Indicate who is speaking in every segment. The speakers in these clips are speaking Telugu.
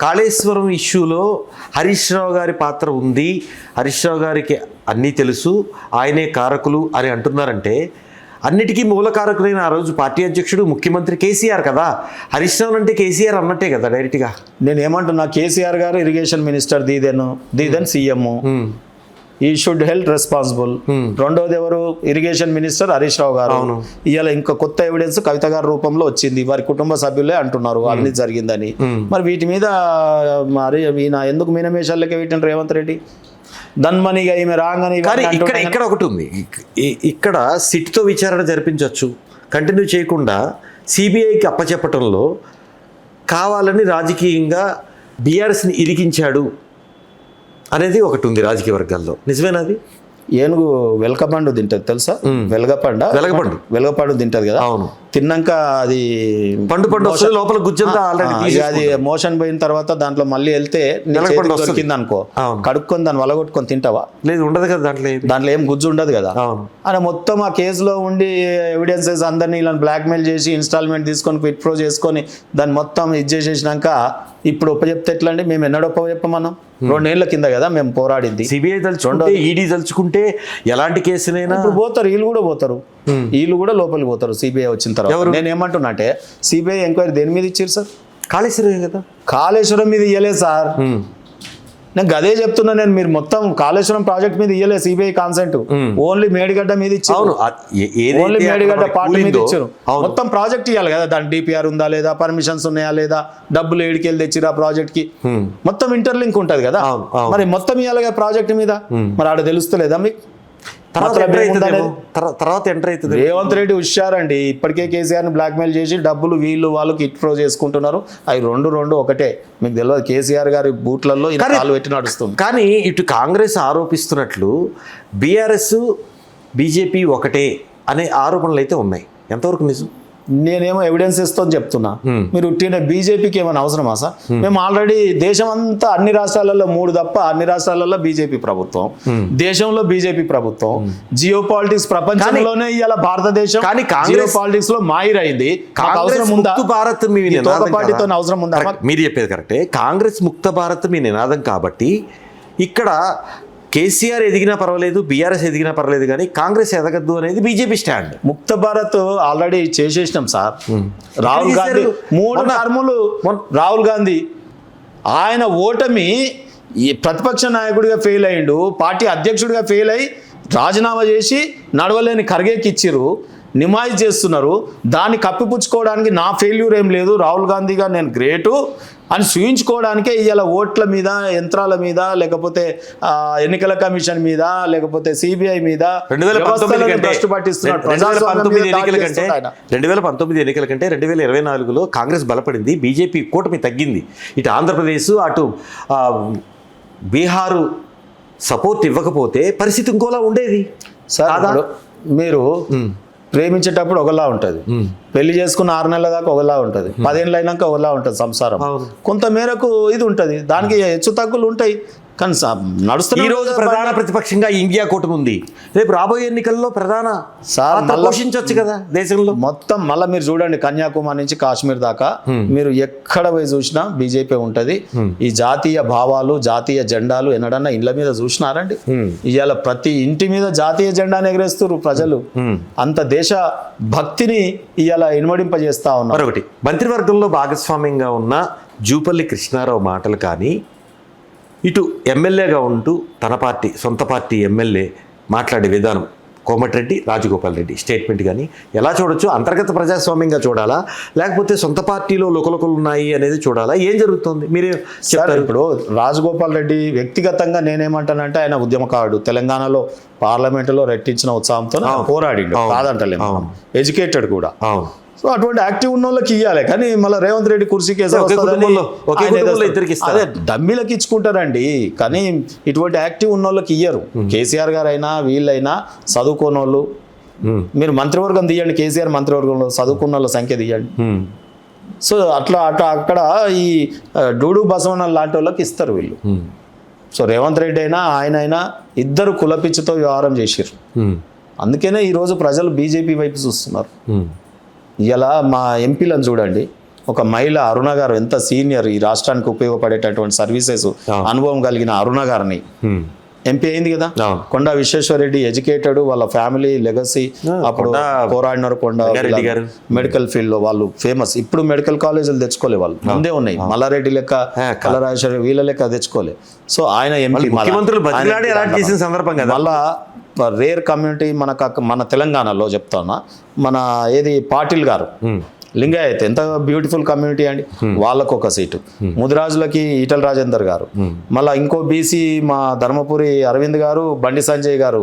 Speaker 1: కాళేశ్వరం ఇష్యూలో హరీష్ రావు గారి పాత్ర ఉంది, హరీష్ రావు గారికి అన్నీ తెలుసు, ఆయనే కారకులు అని అంటున్నారంటే అన్నిటికీ మూల కారకులైన ఆ రోజు పార్టీ అధ్యక్షుడు ముఖ్యమంత్రి కేసీఆర్ కదా. హరీష్ రావు అంటే కేసీఆర్ అన్నట్టే కదా డైరెక్ట్గా.
Speaker 2: నేను ఏమంటున్నా, కేసీఆర్ గారు ఇరిగేషన్ మినిస్టర్, దీదెన్ సీఎం, ఈ షుడ్ హెల్త్ రెస్పాన్సిబుల్. రెండోది ఎవరు? ఇరిగేషన్ మినిస్టర్ హరీష్ రావు గారు. ఇవాళ ఇంకా కొత్త ఎవిడెన్స్ కవిత గారి రూపంలో వచ్చింది, వారి కుటుంబ సభ్యులే అంటున్నారు అవినీతి జరిగిందని. మరి వీటి మీద మరి ఈయన ఎందుకు మీనమేషాలకి వీటిని రేవంత్ రెడ్డి ధన్మనిగా ఈమె రాంగని.
Speaker 1: కానీ ఇక్కడ ఒకటి ఉంది, ఇక్కడ సిట్తో విచారణ జరిపించవచ్చు, కంటిన్యూ చేయకుండా సిబిఐకి అప్పచెప్పటంలో కావాలని రాజకీయంగా బీఆర్ఎస్ని ఇరికించాడు అనేది ఒకటి ఉంది రాజకీయ వర్గాల్లో. నిజమేనా? అది
Speaker 2: ఏనుగు వెలగపండు తింటది తెలుసా? వెలగపండు తింటది కదా.
Speaker 1: అవును.
Speaker 2: తిన్నాక అది
Speaker 1: పండు లోపల గుజ్జంతా
Speaker 2: అది మోషన్ పోయిన తర్వాత దాంట్లో మళ్ళీ వెళ్తే దొరికింది అనుకో, కడుక్కొని దాన్ని వలగొట్టుకొని తింటావా?
Speaker 1: లేదు, ఉండదు కదా,
Speaker 2: దాంట్లో ఏం గుజ్జు ఉండదు కదా. అని మొత్తం ఆ కేసులో ఉండి ఎవిడెన్సెస్ అందరినీ ఇలా బ్లాక్మెయిల్ చేసి ఇన్స్టాల్మెంట్ తీసుకొని క్విట్ ప్రో చేసుకొని దాన్ని మొత్తం ఇది చేసేసినాక ఇప్పుడు ఒప్పచెప్తే ఎట్లా అండి? మేము ఎన్నడూ ఒప్పచెప్పమన్నాం? 2 ఏళ్ల కింద కదా మేము పోరాడింది.
Speaker 1: సిబిఐ తలుచుకుంటే, ఈడీ తలుచుకుంటే ఎలాంటి కేసునైనా
Speaker 2: ఇప్పుడు పోతారు, వీళ్ళు కూడా పోతారు, వీళ్ళు కూడా లోపలికి పోతారు సిబిఐ వచ్చిన తర్వాత. నేను ఏమంటున్నా అంటే సిబిఐ ఎంక్వైరీ దేని మీద ఇచ్చారు సార్?
Speaker 1: కాళేశ్వరం కదా.
Speaker 2: కాళేశ్వరం మీద ఇయ్యలేదు సార్, నేను అదే చెప్తున్నా. నేను మీరు మొత్తం కాళేశ్వరం ప్రాజెక్ట్ మీద ఇయ్యలేదు సిబిఐ కాన్సెంట్, ఓన్లీ మేడిగడ్డ మీద ఇచ్చారు. ఓన్లీ మేడిగడ్డ పార్ట్ మీద ఇచ్చారు. మొత్తం ప్రాజెక్ట్ ఇవ్వాలి కదా, దాని డిపిఆర్ ఉందా లేదా, పర్మిషన్స్ ఉన్నాయా లేదా, డబ్బులు ఏడికెళ్ళి తెచ్చిరు ఆ ప్రాజెక్ట్ కి, మొత్తం ఇంటర్లింక్ ఉంటది కదా. మరి మొత్తం ఇవ్వాలి ప్రాజెక్ట్ మీద, మరి ఆడ తెలుస్తలేదా మీకు?
Speaker 1: తర్వాత ఎంటర్ అవుతుంది.
Speaker 2: రేవంత్ రెడ్డి హుషారండి, ఇప్పటికే కేసీఆర్ ని బ్లాక్మెయిల్ చేసి డబ్బులు వీళ్ళు వాళ్ళకి కిట్ ఫ్రో చేసుకుంటున్నారు. అవి రెండు ఒకటే, మీకు తెలియదు. కేసీఆర్ గారి బూట్లలో కాలు పెట్టి నడుస్తుంది.
Speaker 1: కానీ ఇటు కాంగ్రెస్ ఆరోపిస్తున్నట్లు బీఆర్ఎస్ బీజేపీ ఒకటే అనే ఆరోపణలు అయితే ఉన్నాయి. ఎంతవరకు నిజం?
Speaker 2: నేనేమో ఎవిడెన్స్ ఇస్తాను చెప్తున్నా, మీరు ఉట్టిన బీజేపీకి ఏమైనా అవసరమా సార్? మేము ఆల్రెడీ దేశం అంతా అన్ని రాష్ట్రాలలో 3 తప్ప అన్ని రాష్ట్రాలలో బీజేపీ ప్రభుత్వం, దేశంలో బీజేపీ ప్రభుత్వం. జియో పాలిటిక్స్ ప్రపంచంలోనే ఇవాళ భారతదేశం జియో పాలిటిక్స్ లో మాయిరైంది. అవసరం ఉందా
Speaker 1: భారత్
Speaker 2: పార్టీతో అవసరం ఉందా?
Speaker 1: మీరు చెప్పేది కరెక్టే. కాంగ్రెస్ ముక్త భారత్ మీ నినాదం కాబట్టి ఇక్కడ కేసీఆర్ ఎదిగినా పర్వాలేదు, బీఆర్ఎస్ ఎదిగినా పర్వాలేదు, కానీ కాంగ్రెస్ ఎదగద్దు అనేది బీజేపీ స్టాండ్.
Speaker 2: ముక్త భారత్ ఆల్రెడీ చేసేసినాం సార్. రాహుల్ గాంధీ 3 టర్ములు, రాహుల్ గాంధీ ఆయన ఓటమి ప్రతిపక్ష నాయకుడిగా ఫెయిల్ అయ్యిండు, పార్టీ అధ్యక్షుడిగా ఫెయిల్ అయ్యి రాజీనామా చేసి నడవలేని ఖర్గేకి ఇచ్చిర్రు, నిమాయి చేస్తున్నారు. దాన్ని కప్పిపుచ్చుకోవడానికి నా ఫెయిల్యూర్ ఏం లేదు, రాహుల్ గాంధీగా నేను గ్రేటు అని చూయించుకోవడానికే ఇవాళ ఓట్ల మీద, యంత్రాల మీద, లేకపోతే ఎన్నికల కమిషన్ మీద, లేకపోతే సిబిఐ మీద
Speaker 1: 2019 ఎన్నికల కంటే 2024లో కాంగ్రెస్ బలపడింది, బీజేపీ కూటమి తగ్గింది. ఇటు ఆంధ్రప్రదేశ్, అటు బీహారు సపోర్ట్ ఇవ్వకపోతే పరిస్థితి ఇంకోలా ఉండేది.
Speaker 2: సార్ మీరు ప్రేమించేటప్పుడు ఒకలా ఉంటుంది, పెళ్లి చేసుకున్న 6 నెలల దాకా ఒకలా ఉంటుంది, 10 ఏళ్ళు అయినాక ఒకలా ఉంటుంది సంసారం. కొంత మేరకు ఇది ఉంటుంది, దానికి హెచ్చు తగ్గులు ఉంటాయి. కానీ నడుస్తున్న
Speaker 1: ఈ రోజు ప్రధాన ప్రతిపక్షంగా ఇండియా కూటమి ఉంది, రేపు రాబోయే ఎన్నికల్లో ప్రధాన పోషించవచ్చు కదా దేశంలో
Speaker 2: మొత్తం. మళ్ళీ మీరు చూడండి, కన్యాకుమారి నుంచి కాశ్మీర్ దాకా మీరు ఎక్కడ పోయి చూసినా బీజేపీ ఉంటది. ఈ జాతీయ భావాలు, జాతీయ జెండాలు ఎన్నడన్నా ఇళ్ల మీద చూసినారండి? ఇవాళ ప్రతి ఇంటి మీద జాతీయ జెండాను ఎగరేస్తున్నారు ప్రజలు. అంత దేశ భక్తిని ఇవాళ ఇనుమడింపజేస్తా ఉన్నారు.
Speaker 1: మరొకటి, మంత్రివర్గంలో భాగస్వామ్యంగా ఉన్న జూపల్లి కృష్ణారావు మాటలు కానీ, ఇటు ఎమ్మెల్యేగా ఉంటూ తన పార్టీ, సొంత పార్టీ ఎమ్మెల్యే మాట్లాడే విధానం, కోమటిరెడ్డి రాజగోపాల్ రెడ్డి స్టేట్మెంట్ కానీ ఎలా చూడొచ్చు? అంతర్గత ప్రజాస్వామ్యంగా చూడాలా, లేకపోతే సొంత పార్టీలో లుకలుకలు ఉన్నాయి అనేది చూడాలా? ఏం జరుగుతుంది మీరే చెప్తారు?
Speaker 2: ఇప్పుడు రాజగోపాల్ రెడ్డి వ్యక్తిగతంగా నేనేమంటానంటే, ఆయన ఉద్యమకారుడు, తెలంగాణలో పార్లమెంటులో రెట్టించిన ఉత్సాహంతో పోరాడిండు, కాదంటలేము, ఎడ్యుకేటెడ్ కూడా. సో అటువంటి యాక్టివ్ ఉన్న వాళ్ళకి ఇవ్వాలి, కానీ మళ్ళీ రేవంత్ రెడ్డి కుర్చీకి అదే డమ్మీలకు ఇచ్చుకుంటారండి. కానీ ఇటువంటి యాక్టివ్ ఉన్న వాళ్ళకి ఇయ్యరు. కేసీఆర్ గారు అయినా వీళ్ళైనా చదువుకోని వాళ్ళు. మీరు మంత్రివర్గం తీయండి, కేసీఆర్ మంత్రివర్గంలో చదువుకున్న వాళ్ళ సంఖ్య తీయండి. సో అట్లా అక్కడ ఈ డూడు బసవన్న లాంటి వాళ్ళకి ఇస్తారు వీళ్ళు. సో రేవంత్ రెడ్డి అయినా ఆయన అయినా ఇద్దరు కులపిచ్చితో వ్యవహారం చేసారు. అందుకనే ఈరోజు ప్రజలు బీజేపీ వైపు చూస్తున్నారు. ఇలా మా ఎంపీలను చూడండి, ఒక మహిళ అరుణ గారు ఎంత సీనియర్, ఈ రాష్ట్రానికి ఉపయోగపడేటటువంటి సర్వీసెస్ అనుభవం కలిగిన అరుణ గారిని ఎంపీ అయింది కదా. కొండా విశ్వేశ్వరరెడ్డి ఎడ్యుకేటెడ్, వాళ్ళ ఫ్యామిలీ లెగసీ అప్పుడు పోరాడినారు. కొండా మెడికల్ ఫీల్డ్ లో వాళ్ళు ఫేమస్. ఇప్పుడు మెడికల్ కాలేజీలు తెచ్చుకోలే, వాళ్ళు ముందే ఉన్నాయి. మల్లారెడ్డి లెక్క, కళరాజేశ్వరి వీళ్ళ లెక్క తెచ్చుకోలే. సో ఆయన ఎంపీ మళ్ళా రేర్ కమ్యూనిటీ మన తెలంగాణలో చెప్తానా, మన ఏది పాటిల్ గారు లింగాయత్ ఎంత బ్యూటిఫుల్ కమ్యూనిటీ అండి, వాళ్ళకు ఒక సీటు. ముదిరాజులకి ఈటల రాజేందర్ గారు, మళ్ళీ ఇంకో బీసీ మా ధర్మపురి అరవింద్ గారు, బండి సంజయ్ గారు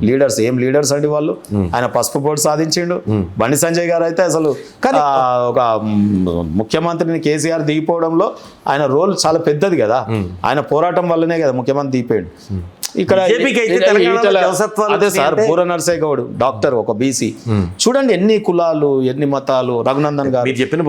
Speaker 2: లీడర్స్. ఏం లీడర్స్ అండి వాళ్ళు. ఆయన పసుపు బోర్డు సాధించిండు. బండి సంజయ్ గారు అయితే అసలు ఒక ముఖ్యమంత్రిని కేసీఆర్ దిగిపోవడంలో ఆయన రోల్ చాలా పెద్దది కదా. ఆయన పోరాటం వల్లనే కదా ముఖ్యమంత్రి దిగిపోయాడు. ఇక్కడ అదే సార్, పూర నర్సయ్య గౌడ్ డాక్టర్, ఒక బీసీ. చూడండి ఎన్ని కులాలు, ఎన్ని మతాలు. రఘునందన్ గారు
Speaker 1: చెప్పిన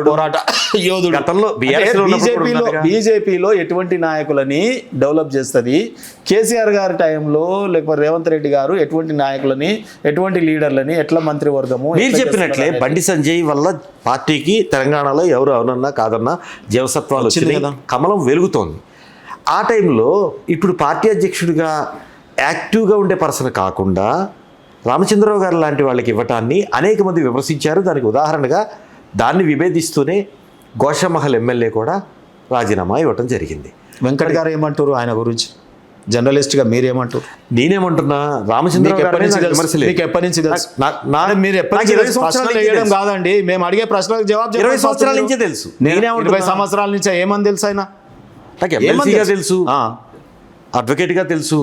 Speaker 2: పోరాట యోధుడు. బీజేపీలో ఎటువంటి నాయకులని డెవలప్ చేస్తుంది, కేసీఆర్ గారి టైంలో లేకపోతే రేవంత్ రెడ్డి గారు ఎటువంటి నాయకులని, ఎటువంటి లీడర్లని, ఎట్లా మంత్రివర్గము.
Speaker 1: మీరు చెప్పినట్లే బండి సంజయ్ వల్ల పార్టీకి తెలంగాణలో ఎవరు అవునన్నా కాదన్నా జీవసత్వాలు వచ్చినాయి, కమలం వెలుగుతోంది. ఆ టైంలో ఇప్పుడు పార్టీ అధ్యక్షుడిగా యాక్టివ్గా ఉండే పర్సన్ కాకుండా రామచంద్రరావు గారు లాంటి వాళ్ళకి ఇవ్వటాన్ని అనేక మంది విమర్శించారు. దానికి ఉదాహరణగా దాన్ని విభేదిస్తూనే గోషామహల్ ఎమ్మెల్యే కూడా రాజీనామా ఇవ్వటం జరిగింది.
Speaker 2: వెంకట్ గారు ఏమంటారు ఆయన గురించి? జర్నలిస్ట్గా మీరేమంటారు?
Speaker 1: నేనేమంటున్నా, రామచంద్రరావు గారు
Speaker 2: ఎప్పటి నుంచి కాదండి, మేము అడిగే ప్రశ్నలకు జవాబు
Speaker 1: 20 సంవత్సరాల నుంచే తెలుసు.
Speaker 2: 20 సంవత్సరాల నుంచే ఏమని తెలుసు ఆయన?
Speaker 1: నాకు ఎమ్మెల్సీగా తెలుసు, అడ్వకేట్గా తెలుసు,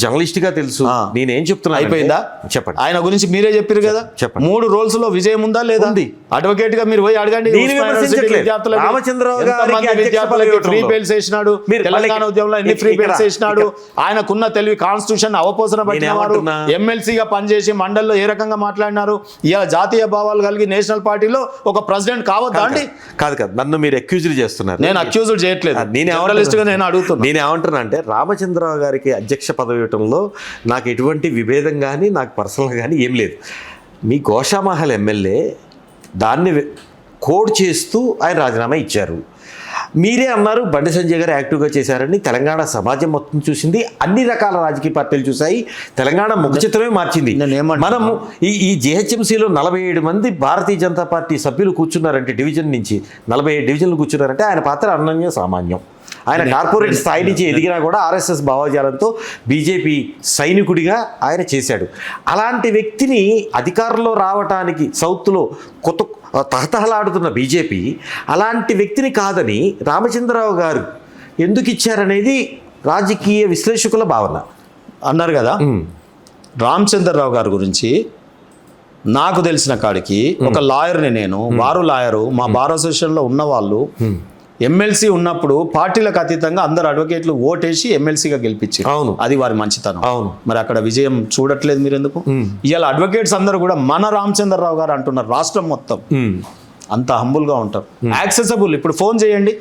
Speaker 1: జర్నలిస్ట్గా తెలుసు. నేనేం చెప్తున్నా
Speaker 2: అయిపోయిందా?
Speaker 1: చెప్పండి.
Speaker 2: ఆయన గురించి మీరే చెప్పారు కదా, చెప్పండి. 3 రోల్స్ లో విజయం ఉందా లేదా? అడ్వకేట్ గా మీరు పోయి అడగండి. విద్యార్థులకి ఫ్రీ బెయిల్స్ వేసినాడు, తెలంగాణ ఉద్యమంలో ఎన్ని ఫ్రీ బెయిల్స్ వేసినాడు. ఆయనకున్న తెలివి, కాన్స్టిట్యూషన్ అవపోసన పట్టినవారు, ఎమ్మెల్సీగా పనిచేసి మండలిలో ఏ రకంగా మాట్లాడినారు. ఇలా జాతీయ భావాలు కలిగి నేషనల్ పార్టీలో ఒక ప్రెసిడెంట్ కావద్దా అండి?
Speaker 1: కాదు, నన్ను మీరు అక్యూజ్డ్ చేస్తున్నారు.
Speaker 2: నేను అక్యూజ్డ్ చేయట్లేదు, నేను అడుగుతున్నా.
Speaker 1: నేనేమంటున్నా అంటే రామచంద్రరావు గారికి అధ్యక్ష పదవి ఇవ్వటంలో నాకు ఎటువంటి విభేదం కానీ, నాకు పర్సనల్ కానీ ఏం లేదు. మీ గోషామహల్ ఎమ్మెల్యే దాన్ని కోడ్ చేస్తూ ఆయన రాజీనామా ఇచ్చారు. మీరే అన్నారు బండి సంజయ్ గారు యాక్టివ్గా చేశారని. తెలంగాణ సమాజం మొత్తం చూసింది, అన్ని రకాల రాజకీయ పార్టీలు చూసాయి. తెలంగాణ ముఖ చిత్రమే మార్చింది. మనము ఈ జిహెచ్ఎంసీలో 47 మంది భారతీయ జనతా పార్టీ సభ్యులు కూర్చున్నారంటే, డివిజన్ నుంచి 47 డివిజన్లు కూర్చున్నారంటే ఆయన పాత్ర అనన్య సామాన్యం. ఆయన కార్పొరేట్ స్థాయి నుంచి ఎదిగినా కూడా ఆర్ఎస్ఎస్ భావజాలంతో బీజేపీ సైనికుడిగా ఆయన చేశాడు. అలాంటి వ్యక్తిని అధికారంలో రావటానికి సౌత్లో కొత్త తహతహలాడుతున్న బీజేపీ అలాంటి వ్యక్తిని కాదని రామచంద్రరావు గారు ఎందుకు ఇచ్చారనేది రాజకీయ విశ్లేషకుల భావన.
Speaker 2: అన్నారు కదా, రామచంద్రరావు గారి గురించి నాకు తెలిసిన కాడికి ఒక లాయర్ని నేను, వారు లాయరు, మా బార్ అసోసియేషన్లో ఉన్న వాళ్ళు ఎమ్మెల్సీ ఉన్నప్పుడు పార్టీలకు అతీతంగా అందరు అడ్వకేట్లు ఓటేసి ఎమ్మెల్సీగా గెలిపించారు.
Speaker 1: అవును,
Speaker 2: అది వారి మంచితనం.
Speaker 1: అవును,
Speaker 2: మరి అక్కడ విజయం చూడట్లేదు మీరు ఎందుకు? ఇవాళ అడ్వకేట్స్ అందరూ కూడా మన రామచంద్రరావు గారు అంటున్నారు. రాష్ట్రం మొత్తం అంత హంబుల్గా ఉంటారు, యాక్సెసబుల్. ఇప్పుడు ఫోన్ చేయండి,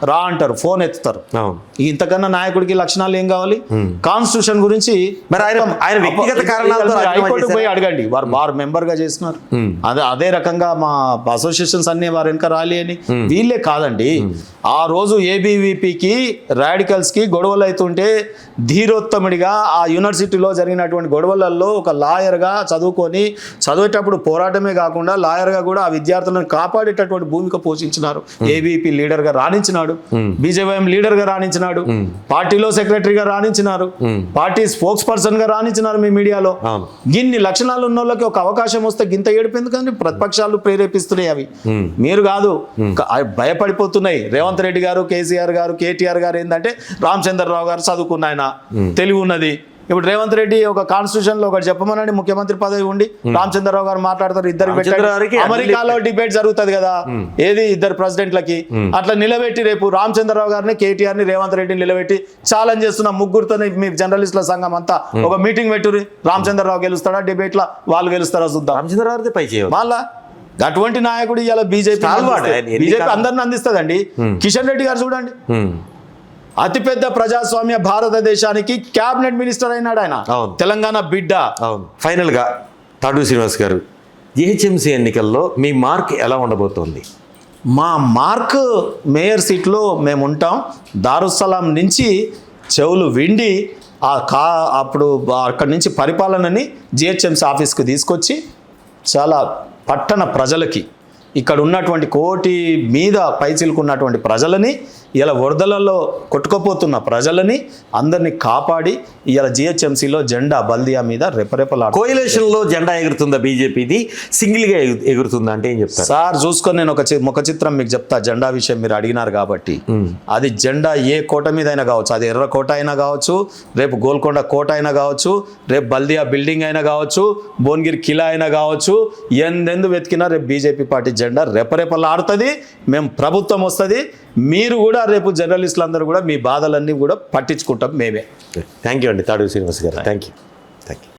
Speaker 2: రా అంటారు, ఫోన్ ఎత్తుతారు. ఇంతకన్నా నాయకుడికి లక్షణాలు ఏం కావాలి? కాన్స్టిట్యూషన్ గురించి
Speaker 1: మరి ఆయన వ్యక్తిగత కారణాలతో
Speaker 2: హైకోర్టు పోయి అడగండి. వారు బార్ మెంబర్ గా చేస్తున్నారు. అదే రకంగా మా అసోసియేషన్స్ అన్ని వారు వెనక రాలి అని వీళ్ళే కాదండి. ఆ రోజు ఏబీవీపీకి రాడికల్స్ కి గొడవలు అవుతుంటే ధీరోత్తముడిగా ఆ యూనివర్సిటీలో జరిగినటువంటి గొడవలలో ఒక లాయర్గా చదువుకొని, చదివేటప్పుడు పోరాటమే కాకుండా లాయర్గా కూడా ఆ విద్యార్థులను కాపాడేటటువంటి భూమిక పోషించినారు. ఏబీపీ లీడర్ గా రాణించినాడు, బీజేవైఎం లీడర్ గా రాణించినాడు, పార్టీలో సెక్రటరీగా రాణించినారు, పార్టీ స్పోక్స్ పర్సన్ గా రాణించినారు. మీ మీడియాలో గిన్ని లక్షణాలు ఉన్న వాళ్ళకి ఒక అవకాశం వస్తే గింత ఏడిపోయింది. కానీ ప్రతిపక్షాలు ప్రేరేపిస్తున్నాయి అవి. మీరు కాదు, భయపడిపోతున్నాయి. రేవంత్ రెడ్డి గారు, కేసీఆర్ గారు, కేటీఆర్ గారు ఏంటంటే రామచంద్రరావు గారు చదువుకున్న ఆయన, తెలివి ఉన్నది. ఇప్పుడు రేవంత్ రెడ్డి ఒక కాన్స్టిట్యూషన్ లో ఒకటి చెప్పమనండి, ముఖ్యమంత్రి పదవి ఉండి రామచంద్రరావు గారు మాట్లాడతారు. ఇద్దరు అమెరికాలో డిబేట్ జరుగుతుంది కదా, ఏది ఇద్దరు ప్రెసిడెంట్లకి, అట్లా నిలబెట్టి రేపు రామచంద్రరావు గారిని, కేటీఆర్ ని, రేవంత్ రెడ్డిని నిలబెట్టి ఛాలెంజ్ చేస్తున్న ముగ్గురుతో మీ జర్నలిస్టుల సంఘం అంతా ఒక మీటింగ్ పెట్టుర్రి. రామచంద్రరావు గెలుస్తాడా డిబేట్ లా, వాళ్ళు గెలుస్తారా చూద్దాం.
Speaker 1: రామచంద్రరావు పై చేయాలి మళ్ళా.
Speaker 2: అటువంటి నాయకుడు ఇలా బీజేపీ అందరిని అందిస్తుందండి. కిషన్ రెడ్డి గారు చూడండి, అతిపెద్ద ప్రజాస్వామ్య భారతదేశానికి క్యాబినెట్ మినిస్టర్ అయినాడు ఆయన, తెలంగాణ బిడ్డ.
Speaker 1: అవును. ఫైనల్ గా తాడూరి శ్రీనివాస్ గారు, జిహెచ్ఎంసీ ఎన్నికల్లో మీ మార్క్ ఎలా ఉండబోతోంది?
Speaker 2: మా మార్క్ మేయర్ సీట్లో మేము ఉంటాం. దారుస్సలాం నుంచి చెవులు విండి అప్పుడు అక్కడి నుంచి పరిపాలనని జిహెచ్ఎంసీ ఆఫీస్కి తీసుకొచ్చి చాలా పట్టణ ప్రజలకి, ఇక్కడ ఉన్నటువంటి కోటి మీద పైచిలుకున్నటువంటి ప్రజలని, ఇలా వరదలలో కొట్టుకుపోతున్న ప్రజలని అందరినీ కాపాడి ఇలా జిహెచ్ఎంసీలో జెండా బల్దియా మీద రెపరెపలాడు.
Speaker 1: కోయిలేషన్లో జెండా ఎగురుతుందా బీజేపీది, సింగిల్గా ఎగురుతుందా అంటే ఏం చెప్తారు
Speaker 2: సార్? చూసుకొని నేను ఒక ముఖ చిత్రం మీకు చెప్తా. జెండా విషయం మీరు అడిగినారు కాబట్టి, అది జెండా ఏ కోట మీద అయినా కావచ్చు, అది ఎర్ర కోట అయినా కావచ్చు, రేపు గోల్కొండ కోట అయినా కావచ్చు, రేపు బల్దియా బిల్డింగ్ అయినా కావచ్చు, భువనగిరి కిలా అయినా కావచ్చు, ఎందెందు వెతికినా రేపు బీజేపీ పార్టీ జెండా రెపరెపలాడుతుంది. మేము ప్రభుత్వం వస్తుంది, మీరు కూడా రేపు జర్నలిస్టులు అందరూ కూడా మీ బాధలన్నీ కూడా పట్టించుకుంటాం మేమే.
Speaker 1: థ్యాంక్ యూ అండి తాడు శ్రీనివాస్ గారు. Thank you.